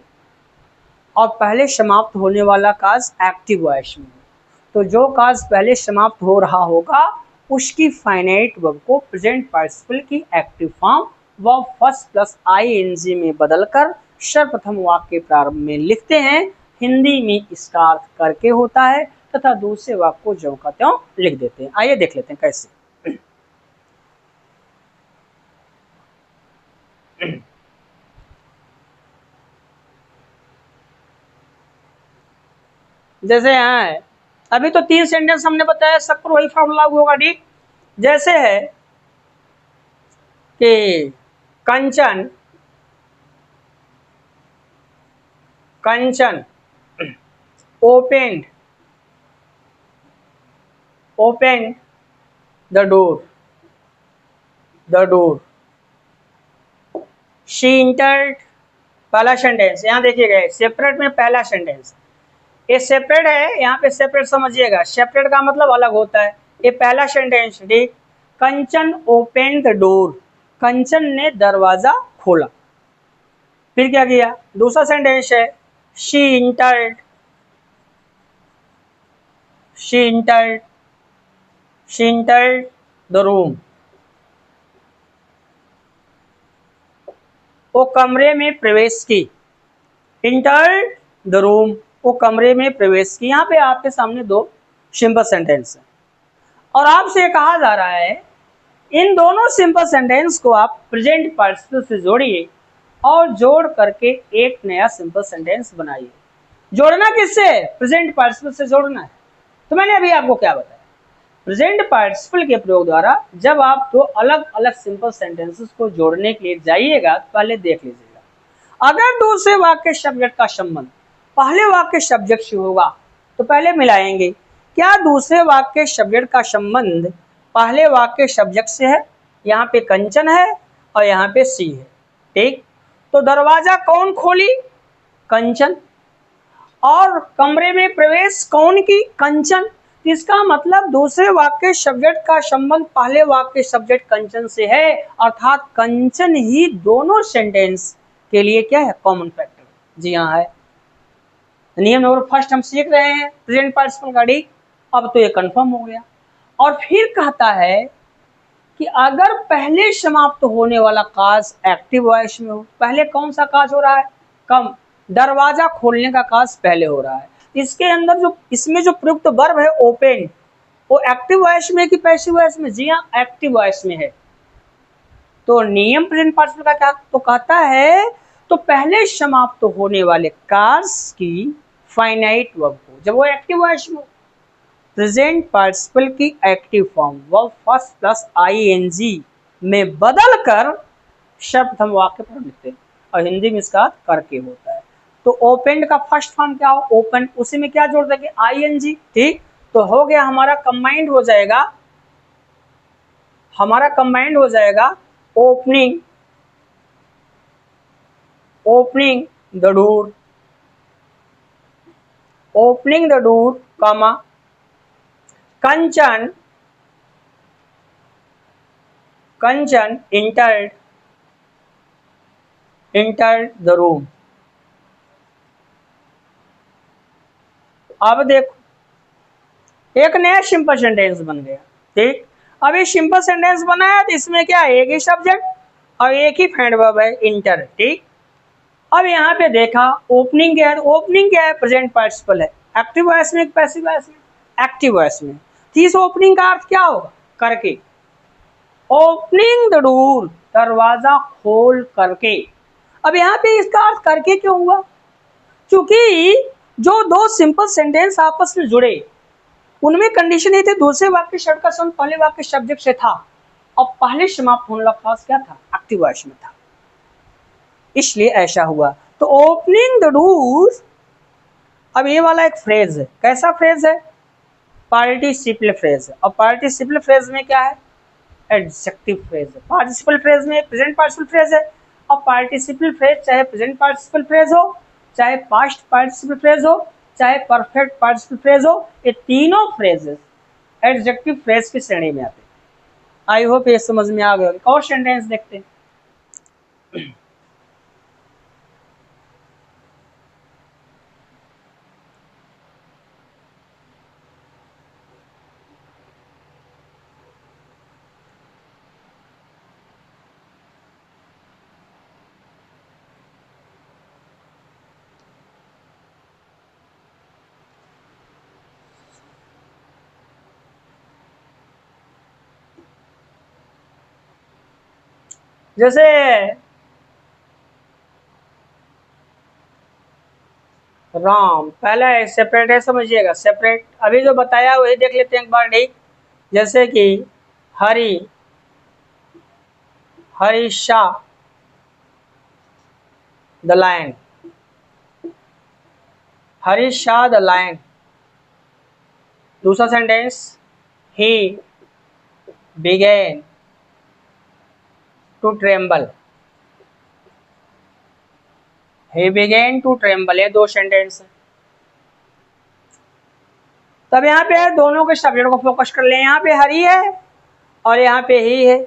और पहले समाप्त होने वाला कार्य एक्टिव वॉइस में हो। तो जो कार्य पहले समाप्त हो रहा होगा उसकी फाइनाइट वर्ब को प्रेजेंट पार्टिसिपल की active form verb first plus I N G में बदलकर सर्वप्रथम वाक्य के प्रारंभ में लिखते हैं। हिंदी में इसका अर्थ करके होता है तथा दूसरे वाक्य को ज्यों का त्यों लिख देते हैं। आइए देख लेते हैं कैसे। जैसे यहाँ है, अभी तो 3 सेंटेंस हमने बताया, सब पर वही फॉर्मूला लागू होगा। ठीक, जैसे है कि Kanchan Kanchan open the door she entered. पहला सेंटेंस यहाँ देखिएगा, सेपरेट में पहला सेंटेंस ये सेपरेट है, यहाँ पे सेपरेट समझिएगा। सेपरेट का मतलब अलग होता है। ये पहला सेंटेंस, ठीक, कंचन ओपन द डोर, कंचन ने दरवाजा खोला। फिर क्या किया, दूसरा सेंटेंस है शी इंटर्ड द रूम, वो कमरे में प्रवेश की। इंटर्ड द रूम, वो कमरे में प्रवेश की। यहाँ पे आपके सामने दो सिंपल सेंटेंस है और आपसे कहा जा रहा है इन दोनों सिंपल सेंटेंस को आप प्रेजेंट पार्टिसिपल से जोड़िए और जोड़ करके एक नया सिंपल सेंटेंस बनाइए। जोड़ना किससे, प्रेजेंट पार्टिसिपल से जोड़ना है। तो मैंने अभी आपको क्या बताया, प्रेजेंट पार्टिसिपल के प्रयोग द्वारा जब आप दो अलग अलग सिंपल सेंटेंसेस को जोड़ने के लिए जाइएगा तो पहले देख लीजिएगा। अगर दूसरे वाक्य सब्जेक्ट का संबंध पहले वाक्य सब्जेक्ट से होगा तो पहले मिलाएंगे। क्या दूसरे वाक्य सब्जेक्ट का संबंध पहले वाक्य सब्जेक्ट से है, यहाँ पे कंचन है और यहाँ पे सी है। ठीक, तो दरवाजा कौन खोली, कंचन, और कमरे में प्रवेश कौन की, कंचन। इसका मतलब दूसरे वाक्य सब्जेक्ट का संबंध पहले वाक्य सब्जेक्ट कंचन से है, अर्थात कंचन ही दोनों सेंटेंस के लिए क्या है, कॉमन फैक्टर। जी हाँ है। नियम नंबर फर्स्ट हम सीख रहे हैं प्रेजेंट पार्टिसिपल का, ठीक। अब तो ये कंफर्म हो गया। और फिर कहता है कि अगर पहले समाप्त होने वाला काज एक्टिव वॉइस में हो, पहले कौन सा काज हो रहा है, कम, दरवाजा खोलने का काज पहले हो रहा है, इसके अंदर जो इसमें जो प्रयुक्त वर्ब है ओपन, वो एक्टिव वॉइस में कि पैसिव वॉइस में, जी हाँ एक्टिव वॉइस में है। तो नियम प्रेजेंट पार्टिसिपल का क्या, तो कहता है तो पहले समाप्त होने वाले कार्य की फाइनाइट वर्ब को, जब वो एक्टिव वॉइस में, प्रेजेंट पार्टिसिपल की active form verb first plus I N G में बदल कर शब्द हम वाक्य पर लिखते हैं, और हिंदी में इसका करके होता है। तो ओपन का फर्स्ट फॉर्म क्या हो, ओपन, उसी में क्या जोड़ देंगे, आईएनजी, ठीक। तो हो गया हमारा कंबाइंड हो जाएगा, हमारा कंबाइंड हो जाएगा opening, opening the door, opening the door, comma, Kanchan, Kanchan entered, entered the room। अब देखो एक नया सिंपल सेंटेंस बन गया, ठीक। अब ये सिंपल सेंटेंस बना है तो इसमें क्या है, एक ही सब्जेक्ट और एक ही फ्रेंड वर्ब है, इंटर, ठीक। अब यहाँ पे देखा ओपनिंग क्या है, ओपनिंग क्या है, प्रेजेंट पार्टिसिपल है, एक्टिव वॉइस में पैसिव वॉइस में, एक्टिव वॉइस में। तो इस ओपनिंग का अर्थ क्या होगा, करके, ओपनिंग द डोर, दरवाजा खोल करके। अब यहाँ पे इसका अर्थ करके क्यों हुआ, क्योंकि जो दो सिंपल सेंटेंस आपस में जुड़े उनमें कंडीशन ये थे, दूसरे वाक्य शब्द का संबंध पहले वाक्य सब्जेक्ट से था और पहले समाप्त होने वाला क्लॉज क्या था, एक्टिव वॉइस में था, इसलिए ऐसा हुआ। तो ओपनिंग द डोर, अब ये वाला एक फ्रेज है, कैसा फ्रेज है, पार्टिसिपल फ्रेज है, और पार्टिसिपल फ्रेज में क्या है, एडजेक्टिव फ्रेज है। पार्टिसिपल फ्रेज में प्रेजेंट पार्टिसिपल फ्रेज है, और पार्टिसिपल फ्रेज चाहे प्रेजेंट पार्टिसिपल फ्रेज हो, चाहे पास्ट पार्टिसिपल फ्रेज हो, चाहे परफेक्ट पार्टिसिपल फ्रेज हो, ये तीनों फ्रेजेस एडजेक्टिव फ्रेज की श्रेणी में आते हैं। आई होप ये समझ में आ गया। और सेंटेंस देखते हैं। जैसे राम, पहला है सेपरेट है, समझिएगा सेपरेट, अभी जो बताया वही देख लेते हैं एक बार, ठीक। जैसे कि Hari, Hari saw the lion, Hari saw the lion. दूसरा sentence, he began to tremble, he began to tremble, ये दो सेंटेंस है। तब यहाँ पे दोनों के सब्जेक्ट को फोकस कर ले, यहाँ पे हरी है और यहाँ पे ही है।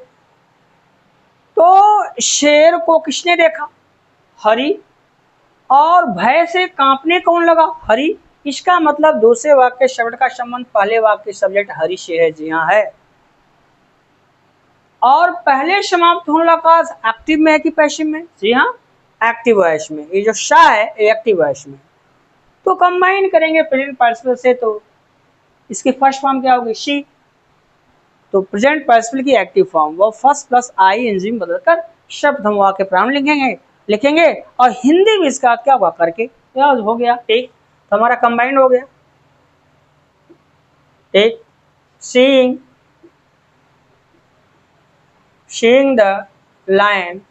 तो शेर को किसने देखा, हरी, और भय से कांपने कौन लगा, हरी। इसका मतलब दूसरे वाक्य शब्द का संबंध पहले वाक्य सब्जेक्ट हरी से है, जी हाँ है। और पहले समाप्त होने लगा एक्टिव में है कि पैसिव में, जी हाँ एक्टिव वॉइस में। ये जो शा है एक्टिव वॉइस में। तो कंबाइन करेंगे प्रेजेंट पार्टिसिपल से, तो इसकी फर्स्ट फॉर्म क्या होगी, शी। तो प्रेजेंट पार्टिसिपल की एक्टिव फॉर्म वो first plus I N G में बदलकर शब्द हम वाक्य प्रारंभ लिखेंगे और हिंदी में इसका क्या हुआ, करके, क्या हो गया, ठीक। तो हमारा कंबाइंड हो गया, ठीक। सीइंग, सीइंग द लायन,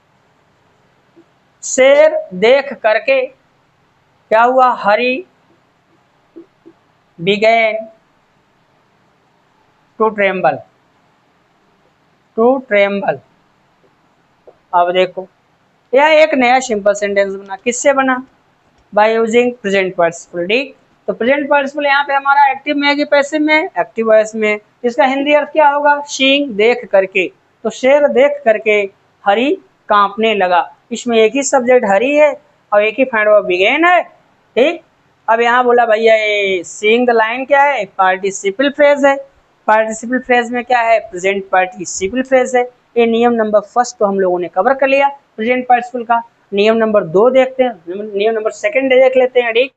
शेर देख करके क्या हुआ, Hari began to tremble, to tremble. अब देखो यह एक नया सिंपल सेंटेंस बना, किससे बना, बाय यूजिंग प्रेजेंट पार्टिसिपल, ठीक। तो प्रेजेंट पार्टिसिपल यहाँ पे हमारा एक्टिव में है कि पैसिव में, एक्टिव वॉइस में। इसका हिंदी अर्थ क्या होगा, सीइंग देख करके। तो शेर देख करके हरी कांपने लगा। इसमें एक ही सब्जेक्ट हरी है और एक ही फाइंड वर्ब बिगेन है, ठीक। अब यहाँ बोला भैया ये सीइंग द लाइन क्या है, पार्टिसिपल फ्रेज है। पार्टिसिपल फ्रेज में क्या है, प्रेजेंट पार्टिसिपल फ्रेज है। ये नियम नंबर फर्स्ट तो हम लोगों ने कवर कर लिया प्रेजेंट पार्टिसिपल का। नियम नंबर 2 देखते हैं, नियम नंबर सेकंड देख लेते हैं, ठीक।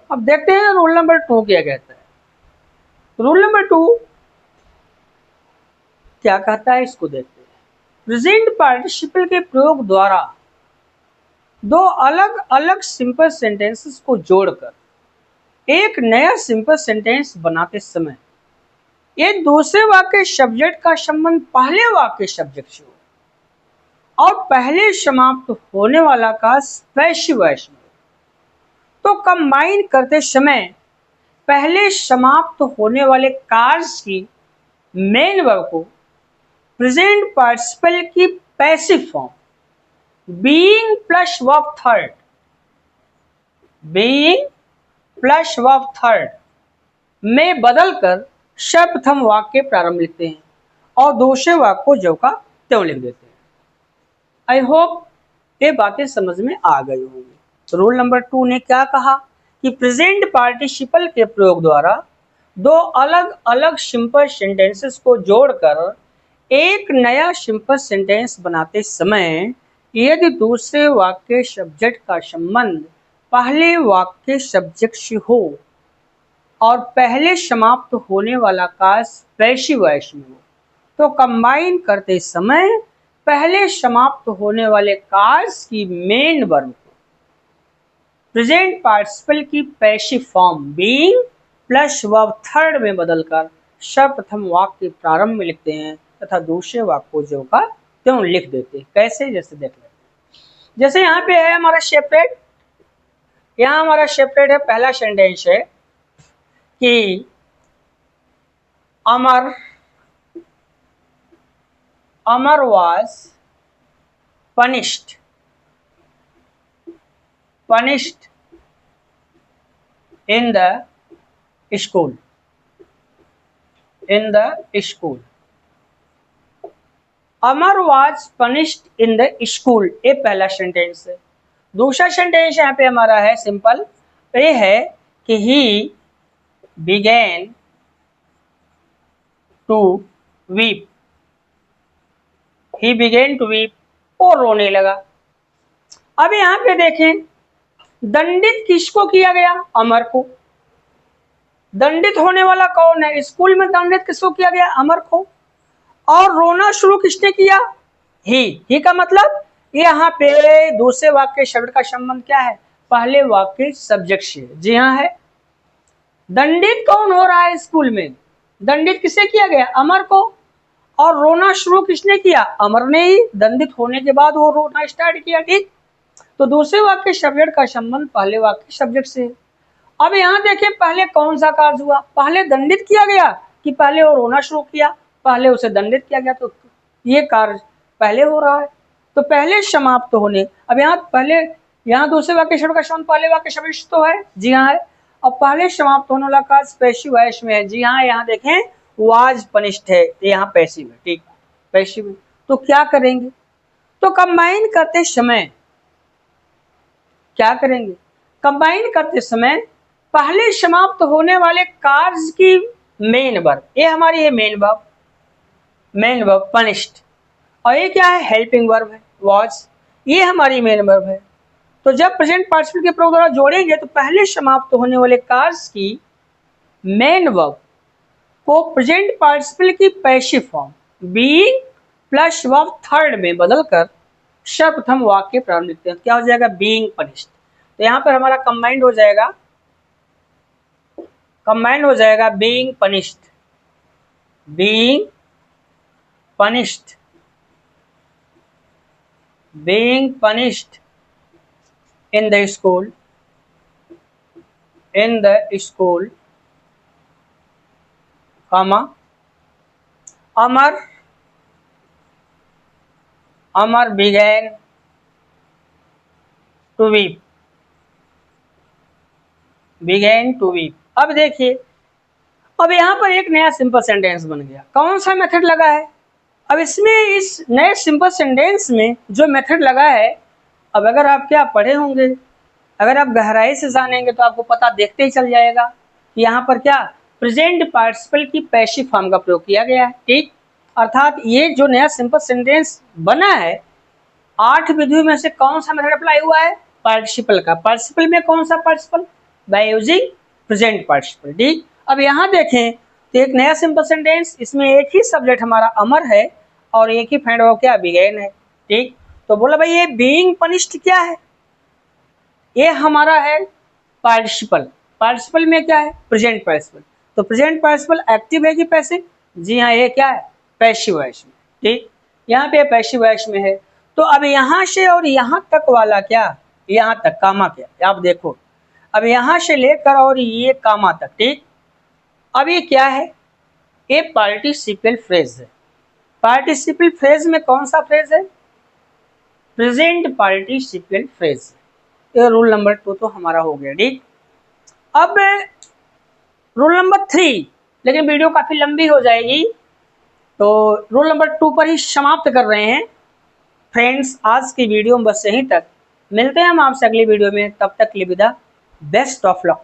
अब देखते हैं रूल नंबर 2 क्या कहता है। रूल नंबर 2 क्या कहता है, इसको देखते हैं। प्रेजेंट पार्टिसिपल के प्रयोग द्वारा दो अलग अलग सिंपल सेंटेंसेस को जोड़कर एक नया सिंपल सेंटेंस बनाते समय ये दूसरे वाक्य सब्जेक्ट का संबंध पहले वाक्य सब्जेक्ट से हो और पहले समाप्त होने वाला का पैसिव वॉइस में। तो कंबाइन करते समय पहले समाप्त होने वाले कार्य की मेन वर्ब को प्रेजेंट पार्टिसिपल की passive form being plus verb third, being plus verb third में बदलकर सर्वप्रथम वाक्य प्रारंभ लिखते हैं और दूसरे वाक्य को जो का त्यों लिख देते हैं। आई होप ये बातें समझ में आ गई होंगी। रूल नंबर 2 ने क्या कहा कि प्रेजेंट पार्टिसिपल के प्रयोग द्वारा दो अलग अलग सिंपल सेंटेंसेस को जोड़कर एक नया सिंपल सेंटेंस बनाते समय यदि दूसरे वाक्य सब्जेक्ट का संबंध पहले वाक्य सब्जेक्ट से हो और पहले समाप्त होने वाला कार्य पैसिव वॉइस में हो तो कंबाइन करते समय पहले समाप्त होने वाले कार्य की मेन वर्ब को प्रेजेंट पार्टिसिपल की passive form being plus verb third में बदलकर सर्वप्रथम वाक्य प्रारंभ में लिखते हैं तथा दूसरे वाक्य को जो का त्यों लिख देते हैं। कैसे, जैसे देख लेते हैं। जैसे यहाँ पे है हमारा सेपरेट, यहाँ हमारा सेपरेट है, पहला सेंटेंस है कि अमर was punished in the school, Amar was punished in the school, ये पहला सेंटेंस है। दूसरा सेंटेंस यहाँ पे हमारा है सिंपल, ये है कि he began to weep, he began to weep, और रोने लगा। अब यहाँ पे देखें दंडित किसको किया गया, अमर को। दंडित होने वाला कौन है, स्कूल में दंडित किसको किया गया, अमर को। और रोना शुरू किसने किया, ही का मतलब यहाँ पे दूसरे वाक्य शब्द का संबंध क्या है, पहले वाक्य सब्जेक्ट से। जी हाँ है, दंडित कौन हो रहा है स्कूल में, दंडित किसे किया गया, अमर को। और रोना शुरू किसने किया, अमर ने ही। दंडित होने के बाद वो रोना स्टार्ट किया, ठीक। तो दूसरे वाक्य सब्जेक्ट का संबंध पहले वाक्य सब्जेक्ट से। अब यहाँ देखें पहले कौन सा कार्य हुआ, पहले दंडित किया गया कि पहले वो रोना शुरू किया, पहले उसे दंडित किया गया, तो ये कार्य पहले हो रहा है। तो पहले समाप्त होने, अब यहाँ पहले, यहाँ दूसरे वाक्य शब्द का संबंध पहले वाक्य सब्जेक्ट तो है, जी हाँ है। और पहले समाप्त होने वाला कार्य पैसिव वॉइस में है, जी हाँ। यहाँ देखें वाज पनिश्ड है, यहाँ पैसिव है, ठीक, पैसिव है। तो क्या करेंगे, तो कंबाइन करते समय क्या करेंगे, कंबाइन करते समय पहले समाप्त होने वाले कार्य की मेन वर्ब, ये हमारी है मेन वर्ब पनिश्ड, और ये क्या है, हेल्पिंग वर्ब है, वाज, ये हमारी मेन वर्ब है। तो जब प्रेजेंट पार्टिसिपल के प्रयोग द्वारा जोड़ेंगे तो पहले समाप्त होने वाले कार्य की मेन वर्ब को प्रेजेंट पार्टिसिपल की passive form being plus verb third में बदलकर सर्वप्रथम वाक्य प्रारंभ लिखते हैं। क्या हो जाएगा, बीइंग पनिश्ड। तो यहाँ पर हमारा कंबाइंड हो जाएगा, being punished, in the school, comma, Amar began to weep, अब देखिए, अब यहाँ पर एक नया सिंपल सेंटेंस बन गया। कौन सा मेथड लगा है, अब इसमें इस नए सिंपल सेंटेंस में जो मेथड लगा है, अब अगर आप क्या पढ़े होंगे, अगर आप गहराई से जानेंगे तो आपको पता देखते ही चल जाएगा कि यहाँ पर क्या प्रेजेंट पार्टिसिपल की पैसिव फॉर्म का प्रयोग किया गया है। ठीक, अर्थात ये जो नया सिंपल सेंटेंस बना है 8 विधियों में से कौन सा मेथड अप्लाई हुआ है? पार्टिसिपल का। पार्टिसिपल में कौन सा participle? By using present participle. ठीक, अब यहाँ देखें तो एक नया सिंपल सेंटेंस, इसमें एक ही सब्जेक्ट हमारा अमर है और एक ही फ्रेंड वो क्या बिगेन है। ठीक, तो बोला भाई ये बीइंग पनिश्ड क्या है? ये हमारा है पार्टिसिपल। पार्टिसिपल में क्या है? Present participle. तो प्रेजेंट पार्टिसिपल एक्टिव है कि पैसिव? जी हाँ, ये क्या है? पैसिव वॉइस में। ठीक, यहाँ पे पैसिव वॉइस में है। तो अब यहाँ से और यहाँ तक वाला क्या, यहाँ तक कामा क्या, आप देखो अब यहाँ से लेकर और ये कामा तक। ठीक, अब ये क्या है? ये पार्टिसिपल फ्रेज है। पार्टिसिपल फ्रेज में कौन सा फ्रेज है? Present participle phrase. ये रूल नंबर 2 तो हमारा हो गया। ठीक, अब रूल नंबर 3, लेकिन वीडियो काफी लंबी हो जाएगी तो रूल नंबर 2 पर ही समाप्त कर रहे हैं। फ्रेंड्स, आज की वीडियो में बस यहीं तक। मिलते हैं हम आपसे अगली वीडियो में, तब तक के लिए विदा। Best of luck.